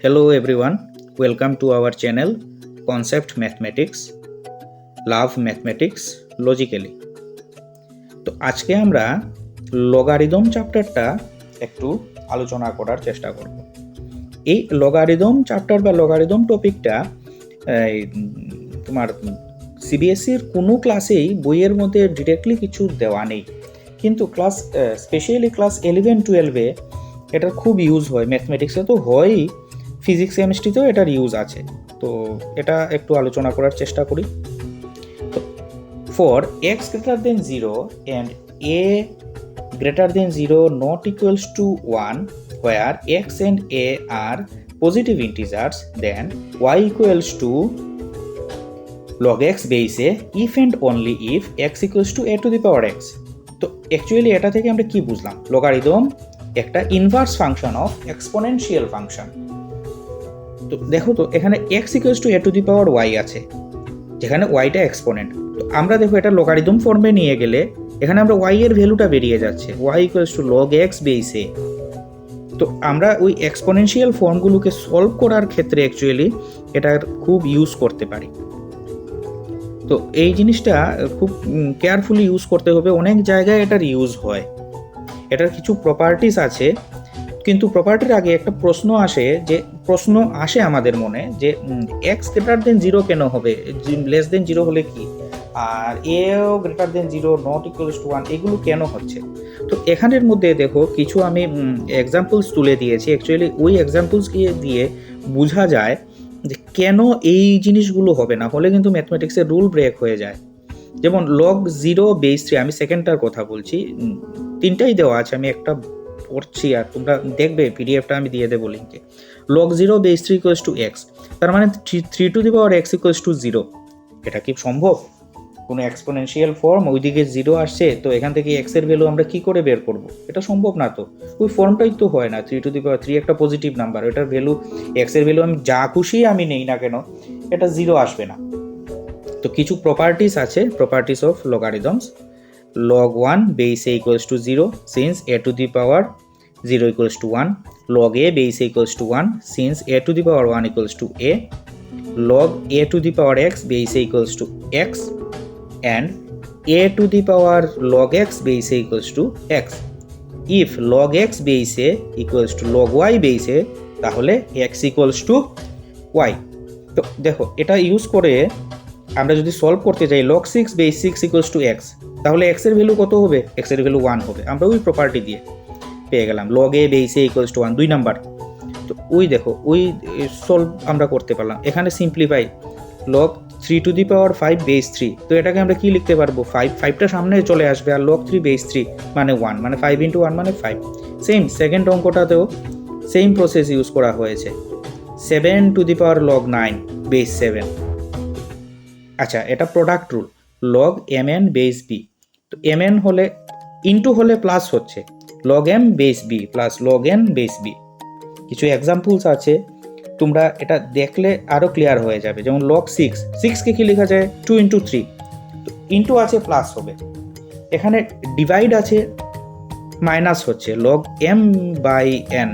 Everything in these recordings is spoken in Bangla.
Hello everyone, welcome to our channel Concept Mathematics, Love Mathematics Logically। তো আজকে আমরা লগারিদম চ্যাপ্টারটা একটু আলোচনা করার চেষ্টা করব। এই লগারিদম চ্যাপ্টার বা লগারিদম টপিকটা তোমার সিবিএসসির কোনো ক্লাসেই বইয়ের মধ্যে ডিরেক্টলি কিছু দেওয়া নেই, কিন্তু স্পেশালি ক্লাস 11-12-এ এটার খুব ইউজ হয়। ম্যাথমেটিক্সে তো হয়ই, ফিজিক্স কেমিস্ট্রিতেও এটার ইউজ আছে। তো এটা একটু আলোচনা করার চেষ্টা করি। For x greater than 0 and a greater than 0 not equals to 1 where x and a are positive integers, then y equals to log x base a if and only if x equals to a to the power x। তো অ্যাকচুয়ালি এটা থেকে আমরা কি বুঝলাম? লগারিদম একটা inverse function of exponential function. তো দেখো, তো এখানে x equals to a to the power y আছে, যেখানে yটা এক্সপোনেন্ট। তো আমরা দেখো এটা লগারিদম ফর্মে নিয়ে গেলে এখানে আমরা y এর ভ্যালুটা বেরিয়ে যাচ্ছে, y equals to log x base a। তো আমরা ওই এক্সপোনেনশিয়াল ফর্মগুলোকে সলভ করার ক্ষেত্রে অ্যাকচুয়ালি এটার খুব ইউজ করতে পারি। তো এই জিনিসটা খুব কেয়ারফুলি ইউজ করতে হবে। অনেক জায়গায় এটার ইউজ হয়, এটার কিছু প্রপার্টিস আছে, কিন্তু প্রপার্টির আগে একটা প্রশ্ন আসে আমাদের মনে যে এক্স গ্রেটার দেন 0 কেন হবে, লেস দেন 0 হলে কি, আর এও greater than 0 not equals to 1 এগুলো কেন হচ্ছে। তো এখানের মধ্যে দেখো কিছু আমি এক্সাম্পলস তুলে দিয়েছি। অ্যাকচুয়ালি ওই এক্সাম্পলসকে দিয়ে বোঝা যায় যে কেন এই জিনিসগুলো হবে না, হলে কিন্তু ম্যাথমেটিক্সের রুল ব্রেক হয়ে যায়। যেমন লগ 0 বেস 3, আমি সেকেন্ডটার কথা বলছি, তিনটাই দেওয়া আছে, আমি একটা পড়ছি আর তোমরা দেখবে পিডিএফটা আমি দিয়ে দেবো লিঙ্কে। log 0 base 3 equals to x, তার মানে 3 to the power x equals to 0। এটা কি সম্ভব? কোনো এক্সপোনেনশিয়াল ফর্ম, ওইদিকে 0 আসছে, তো এখান থেকে x এর ভ্যালু আমরা কি করে বের করব? এটা সম্ভব না। তো ওই ফর্মটাই তো হয় না। 3 to the power 3 একটা পজিটিভ নাম্বার, এটার ভ্যালু, x এর ভ্যালু আমি যা খুশি আমি নেই না কেন, এটা 0 আসবে না। তো কিছু প্রপার্টিস আছে, properties of লগারিদমস। log 1 base a equals to 0 since a to the power 0 equals to 1, log a base a equals to 1 since a to the power 1 equals to a, log a to the power x base a equals to x, and a to the power log x base a equals to x। if log x base a equals to log y base a, তাহলে x equals to y। তো দেখো এটা ইউজ করে আমরা যদি সলভ করতে যাই log 6 base 6 equals to x, তাহলে x এর ভ্যালু কত হবে? x এর ভ্যালু 1 হবে। আমরা ওই প্রপার্টি দিয়ে পেয়ে গেলাম log a base a equals to 1, 2 number. তো ওই দেখো ওই সলভ আমরা করতে পারলাম। এখানে simplify log 3 to the power 5 base 3, তো এটাকে আমরা কি লিখতে পারবো? 5টা সামনে চলে আসবে, আর log 3 base 3 মানে 1, মানে 5 into 1 মানে 5। সেম সেকেন্ড অঙ্কটাতেও সেম প্রসেস ইউজ করা হয়েছে, 7 to the power log 9 base 7। আচ্ছা, এটা product rule, log mn base b। তো mn হলে ইনটু হলে প্লাস হচ্ছে, log m base b plus log n base b। কিছু এক্সাম্পলস আছে, তোমরা এটা দেখলে আরও ক্লিয়ার হয়ে যাবে। যেমন log 6কে কি লেখা যায়? 2 into 3, তো ইনটু আছে প্লাস হবে। এখানে ডিভাইড আছে মাইনাস হচ্ছে, log m by n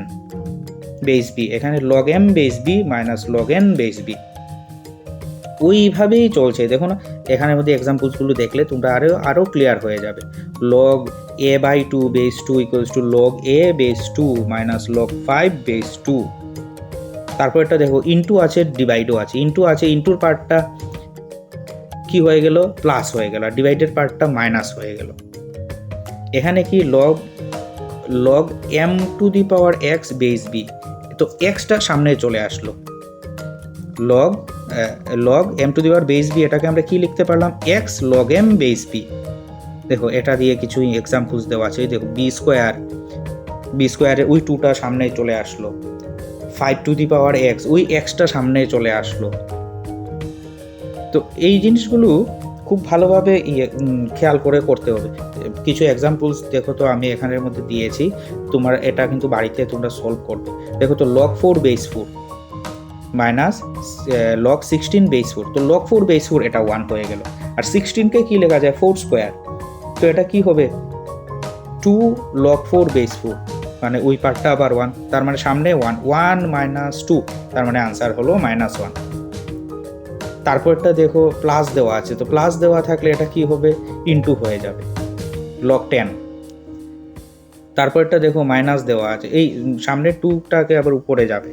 base b, এখানে log m base b minus log n base b। ওইভাবেই চলছে। দেখো না, এখানের মধ্যে এক্সাম্পলসগুলো দেখলে তোমরা আরও ক্লিয়ার হয়ে যাবে। log a by 2 base 2 equals to log a base 2 minus log 5 base 2। তারপর এটা দেখো ইনটু আছে, ডিভাইডও আছে, ইনটু আছে, ইনটুর পার্টটা কি হয়ে গেল? প্লাস হয়ে গেল, আর ডিভাইডের পার্টটা মাইনাস হয়ে গেল। এখানে কি log m to the power x base b, তো xটা সামনে চলে আসলো, log m to the power base b, এটাকে আমরা কি লিখতে পারলাম? x log m base b। দেখো এটা দিয়ে কিছু এক্সাম্পলস দেওয়া আছে। দেখো b স্কোয়ারের ওই 2টা সামনে চলে আসলো, 5 to the power x, ওই xটা সামনে চলে আসলো। তো এই জিনিসগুলো খুব ভালোভাবে খেয়াল করে করতে হবে। কিছু এক্সাম্পলস দেখো, তো আমি এখানের মধ্যে দিয়েছি, তোমার এটা কিন্তু বাড়িতে তোমরা সলভ করবে। দেখো তো log 4 base 4 minus log 16 base 4, তো log 4 base 4 এটা 1 হয়ে গেল। আর 16কে কি লেখা যায়? 4 স্কোয়ার, তো এটা কি হবে? 2 log 4 base 4। মানে ওই পার্টটা আবার 1, তার মানে সামনে 1 1 - 2, তার মানে আনসার হলো -1। তারপরটা দেখো প্লাস দেওয়া আছে, তো প্লাস দেওয়া থাকলে এটা কি হবে, ইনটু হয়ে যাবে log 10। তারপরটা দেখো মাইনাস দেওয়া আছে, এই সামনের 2টাকে আবার উপরে যাবে।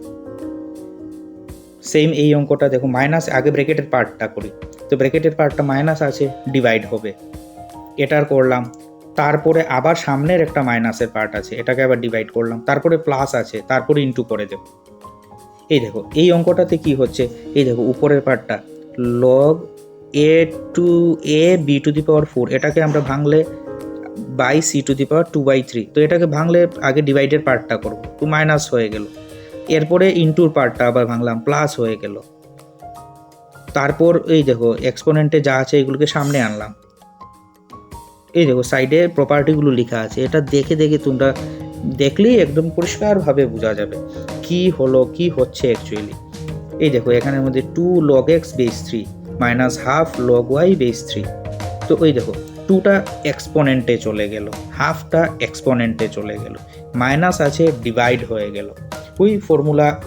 সেম এই অঙ্কটা দেখো মাইনাস, আগে ব্র্যাকেটের পার্টটা করি, তো ব্র্যাকেটের পার্টটা মাইনাস আছে, ডিভাইড হবে, এটার করলাম। তারপরে আবার সামনের একটা মাইনাসের পার্ট আছে, এটাকে আবার ডিভাইড করলাম, তারপরে প্লাস আছে, তারপরে ইনটু করে দেব। এই দেখো এই অঙ্কটাতে কি হচ্ছে, এই দেখো উপরের পার্টটা log a to a b to the power 4, এটাকে আমরা ভাঙলে by c to the power 2/3, তো এটাকে ভাঙলে আগে ডিভাইডের পার্টটা করব, তো মাইনাস হয়ে গেল। এরপরে ইনটুর পার্টটা আবার ভাঙলাম, প্লাস হয়ে গেল। তারপর এই দেখো এক্সপোনেন্টে যা আছে এগুলোকে সামনে আনলাম, এই দেখো সাইডে প্রপার্টিগুলো লেখা আছে, এটা দেখে দেখে তোমরা দেখলেই একদম পরিষ্কারভাবে বোঝা যাবে কি হলো, কি হচ্ছে অ্যাকচুয়ালি। এই দেখো এখানের মধ্যে 2 log x base 3 minus half log y base 3, তো ওই দেখো 2টা এক্সপোনেন্টে চলে গেল, হাফটা এক্সপোনেন্টে চলে গেল, মাইনাস আছে, ডিভাইড হয়ে গেল, ওই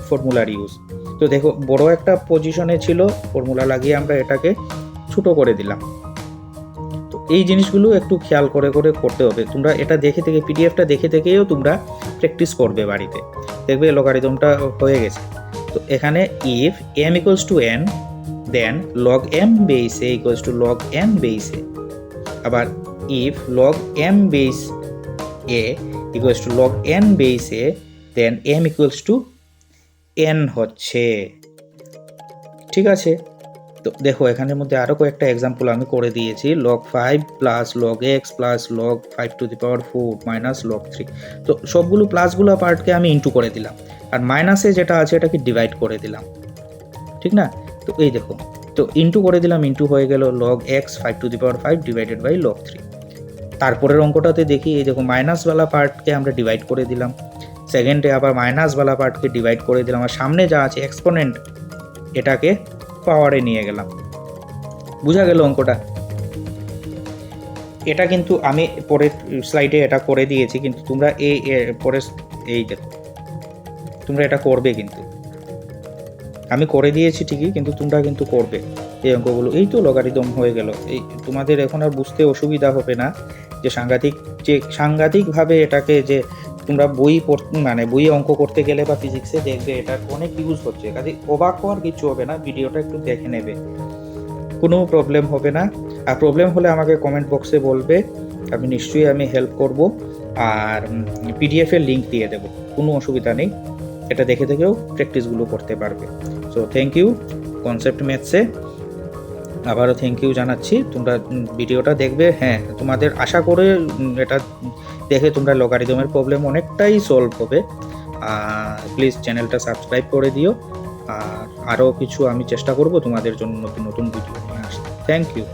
ফর্মুলার ইউজ। তো দেখো বড় একটা পজিশনে ছিল, ফর্মুলা লাগিয়ে আমরা এটাকে ছোট করে দিলাম। তো এই জিনিসগুলো একটু খেয়াল করে করে করতে হবে, তোমরা এটা দেখে থেকে পিডিএফটা দেখে থেকেও তোমরা প্র্যাকটিস করবে বাড়িতে, দেখবে লগারিদমটা হয়ে গেছে। তো এখানে if m equals to n, then log m base a equals to log n base a, আবার if log m base a equals to log n base a, then m equals to n হচ্ছে। ঠিক আছে, তো দেখো এখানের মধ্যে আরও কয়েকটা এক্সাম্পল আমি করে দিয়েছি, log 5 plus log x plus log 5 to the power 4 minus log 3, তো সবগুলো প্লাসগুলো পার্টকে আমি ইনটু করে দিলাম, আর মাইনাসে যেটা আছে এটাকে ডিভাইড করে দিলাম, ঠিক না? তো এই দেখো, তো ইনটু করে দিলাম, ইনটু হয়ে গেল log x 5 to the power 5 divided by log 3। তারপরের অঙ্কটাতে দেখি, এই দেখো মাইনাসওয়ালা পার্টকে আমরা ডিভাইড করে দিলাম, সেকেন্ডে আবার মাইনাসওয়ালা পার্টকে ডিভাইড করে দিলাম, আর সামনে যা আছে এক্সপোনেন্ট এটাকে পাওয়ারে নিয়ে গেলাম। বুঝা গেল অঙ্কটা? এটা কিন্তু আমি পরের স্লাইডে এটা করে দিয়েছি, কিন্তু তোমরা এই পরের এই দেখো তোমরা এটা করবে, কিন্তু আমি করে দিয়েছি ঠিকই, কিন্তু তোমরা কিন্তু করবে এই অঙ্কগুলো। এই তো লগারিদম হয়ে গেল, এই তোমাদের এখন আর বুঝতে অসুবিধা হবে না যে সাংঘাতিকভাবে এটাকে যে তোমরা বই অঙ্ক করতে গেলে বা ফিজিক্সে দেখবে এটার অনেক ইউজ হচ্ছে, কাজে অবাক হওয়ার কিছু হবে না, ভিডিওটা একটু দেখে নেবে, কোনো প্রবলেম হবে না। আর প্রবলেম হলে আমাকে কমেন্ট বক্সে বলবে, আমি নিশ্চয়ই হেল্প করব, আর পিডিএফের লিঙ্ক দিয়ে দেবো, কোনো অসুবিধা নেই, এটা দেখে দেখেও প্র্যাকটিসগুলো করতে পারবে। সো থ্যাংক ইউ কনসেপ্ট ম্যাথসে, আবারও থ্যাংক ইউ জানাচ্ছি। তোমরা ভিডিওটা দেখবে, হ্যাঁ তোমাদের আশা করে এটা দেখে তোমরা লগারিদমের প্রবলেম অনেকটাই সলভ হবে। প্লিজ চ্যানেলটা সাবস্ক্রাইব করে দিও, আর আরও কিছু আমি চেষ্টা করব তোমাদের জন্য নতুন নতুন ভিডিও নিয়ে আসতে। Thank you.